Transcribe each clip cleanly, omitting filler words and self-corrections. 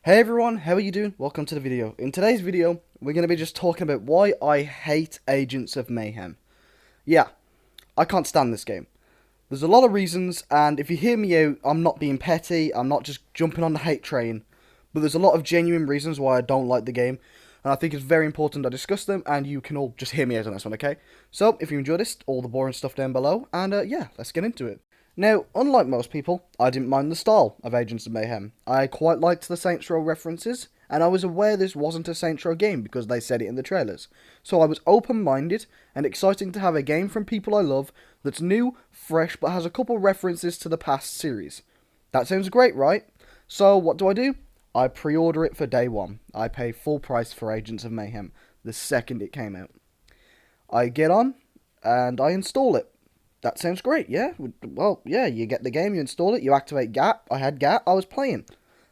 Hey everyone, how are you doing? Welcome to the video. In today's video, we're going to be just talking about why I hate Agents of Mayhem. Yeah, I can't stand this game. There's a lot of reasons, and if you hear me out, I'm not being petty, I'm not just jumping on the hate train, but there's a lot of genuine reasons why I don't like the game, and I think it's very important I discuss them, and you can all just hear me out on this one, okay? So, if you enjoyed this, all the boring stuff down below, and yeah, let's get into it. Now, unlike most people, I didn't mind the style of Agents of Mayhem. I quite liked the Saints Row references, and I was aware this wasn't a Saints Row game because they said it in the trailers. So I was open-minded and exciting to have a game from people I love that's new, fresh, but has a couple references to the past series. That sounds great, right? So what do? I pre-order it for day one. I pay full price for Agents of Mayhem the second it came out. I get on, and I install it. That sounds great, yeah? Well, yeah, you get the game, you install it, you activate GAT. I had GAT, I was playing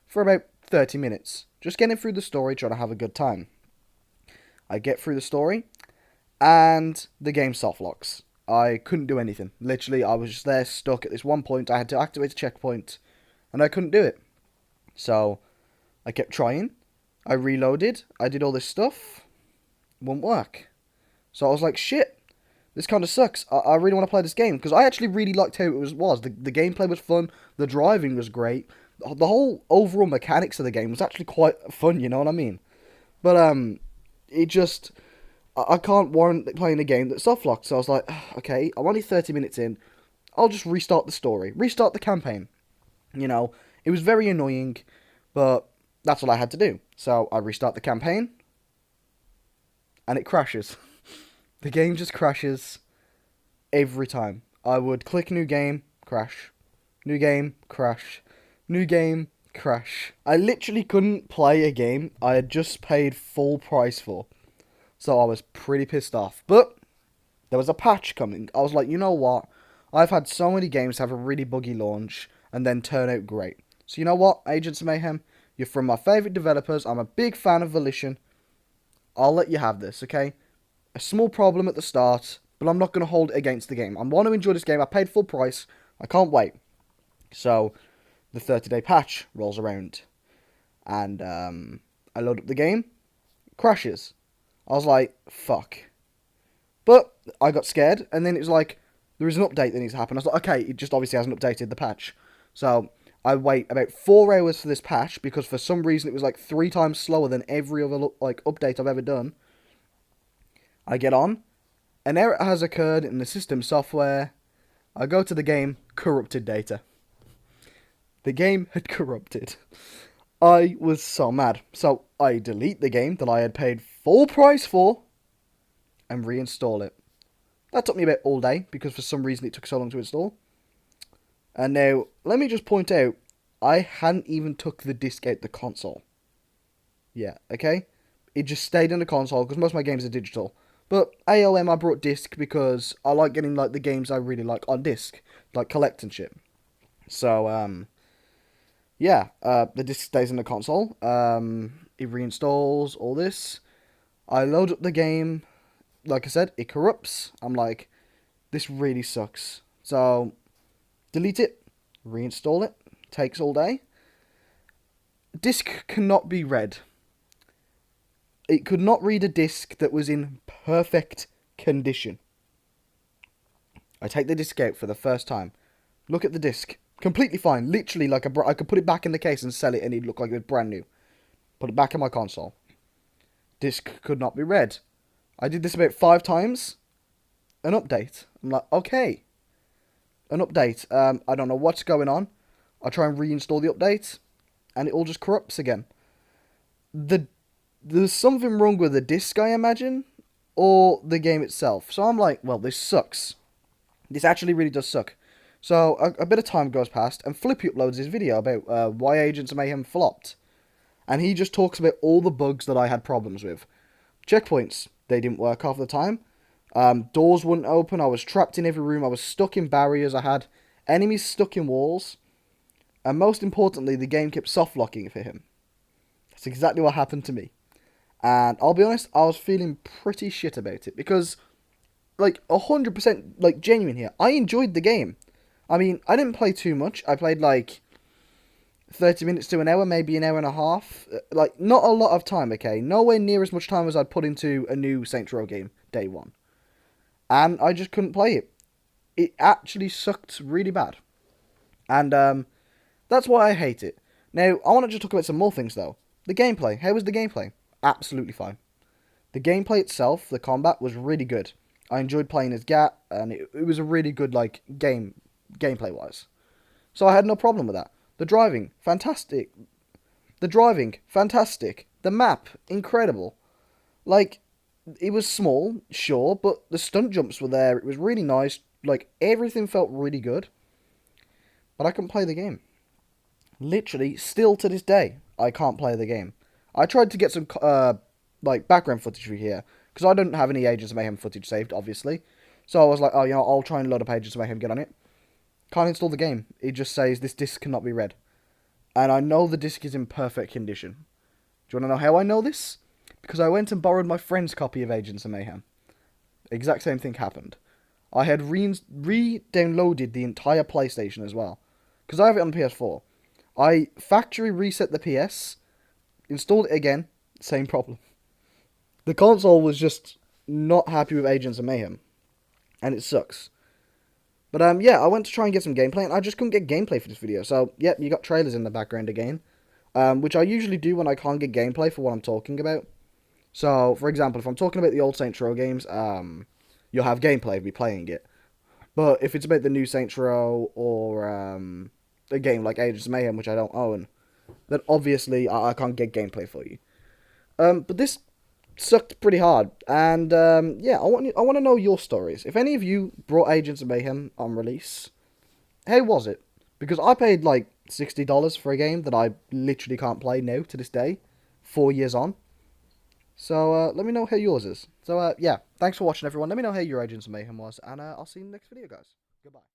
for about 30 minutes. Just getting through the story, trying to have a good time. I get through the story, and the game soft locks. I couldn't do anything. Literally, I was just there, stuck at this one point. I had to activate a checkpoint, and I couldn't do it. So, I kept trying. I reloaded. I did all this stuff. Wouldn't work. So I was like, shit. This kind of sucks. I really want to play this game because I actually really liked how it was. The gameplay was fun. The driving was great. The whole overall mechanics of the game was actually quite fun. You know what I mean? But it just I can't warrant playing a game that's soft locked. So I was like, okay, I'm only 30 minutes in. I'll just restart the story, restart the campaign. You know, it was very annoying, but that's what I had to do. So I restart the campaign, and it crashes. The game just crashes every time. I would click new game, crash. New game, crash. New game, crash. I literally couldn't play a game I had just paid full price for. So I was pretty pissed off. But there was a patch coming. I was like, you know what? I've had so many games have a really buggy launch and then turn out great. So you know what, Agents of Mayhem? You're from my favourite developers. I'm a big fan of Volition. I'll let you have this, okay? A small problem at the start, but I'm not going to hold it against the game. I want to enjoy this game. I paid full price. I can't wait. So, the 30-day patch rolls around. And I load up the game. It crashes. I was like, fuck. But I got scared, and then it was like, there is an update that needs to happen. I was like, okay, it just obviously hasn't updated the patch. So, I wait about 4 hours for this patch, because for some reason it was like 3 times slower than every other update I've ever done. I get on, an error has occurred in the system software. I go to the game, corrupted data. The game had corrupted. I was so mad. So I delete the game that I had paid full price for and reinstall it. That took me about all day because for some reason it took so long to install. And now, let me just point out, I hadn't even took the disc out the console. Yeah, okay? It just stayed in the console because most of my games are digital. But AOM I brought disc because I like getting like the games I really like on disc, like collect and shit. So yeah, the disc stays in the console. It reinstalls all this. I load up the game. Like I said, it corrupts. I'm like, this really sucks. So delete it, reinstall it. Takes all day. Disc cannot be read. It could not read a disc that was in perfect condition. I take the disc out for the first time. Look at the disc. Completely fine. Literally, like I could put it back in the case and sell it and it'd look like it was brand new. Put it back in my console. Disc could not be read. I did this about 5 times. An update. I'm like, okay. An update. I don't know what's going on. I try and reinstall the update. And it all just corrupts again. There's something wrong with the disc, I imagine, or the game itself. So I'm like, well, this sucks. This actually really does suck. So a bit of time goes past, and Flippy uploads his video about why Agents of Mayhem flopped. And he just talks about all the bugs that I had problems with. Checkpoints, they didn't work half the time. Doors wouldn't open, I was trapped in every room, I was stuck in barriers, I had enemies stuck in walls. And most importantly, the game kept soft-locking for him. That's exactly what happened to me. And I'll be honest, I was feeling pretty shit about it. Because, like, 100%, like, genuine here. I enjoyed the game. I mean, I didn't play too much. I played, like, 30 minutes to an hour, maybe an hour and a half. Like, not a lot of time, okay? Nowhere near as much time as I'd put into a new Saints Row game, day one. And I just couldn't play it. It actually sucked really bad. And that's why I hate it. Now, I want to just talk about some more things, though. The gameplay. How was the gameplay? Absolutely fine. The gameplay itself, the combat, was really good. I enjoyed playing as Gat, and it was a really good, like, gameplay-wise. So I had no problem with that. The driving, fantastic. The map, incredible. Like, it was small, sure, but the stunt jumps were there. It was really nice. Like, everything felt really good. But I couldn't play the game. Literally, still to this day, I can't play the game. I tried to get some, like, background footage for here, because I don't have any Agents of Mayhem footage saved, obviously. So I was like, oh, you know, I'll try and load up Agents of Mayhem, get on it. Can't install the game. It just says this disc cannot be read. And I know the disc is in perfect condition. Do you want to know how I know this? Because I went and borrowed my friend's copy of Agents of Mayhem. Exact same thing happened. I had re-downloaded the entire PlayStation as well. Because I have it on the PS4. I factory reset the PS, installed it again, same problem. The console was just not happy with Agents of Mayhem. And it sucks. But yeah, I went to try and get some gameplay, and I just couldn't get gameplay for this video. So, yep, you got trailers in the background again. Which I usually do when I can't get gameplay for what I'm talking about. So, for example, if I'm talking about the old Saints Row games, you'll have gameplay of me playing it. But if it's about the new Saints Row, or a game like Agents of Mayhem, which I don't own, then obviously I can't get gameplay for you. But this sucked pretty hard, and yeah, I want to know your stories. If any of you brought Agents of Mayhem on release, how was it? Because I paid like $60 for a game that I literally can't play now to this day, 4 years on. So let me know how yours is. So yeah, thanks for watching, everyone. Let me know how your Agents of Mayhem was, and I'll see you in the next video, guys. Goodbye.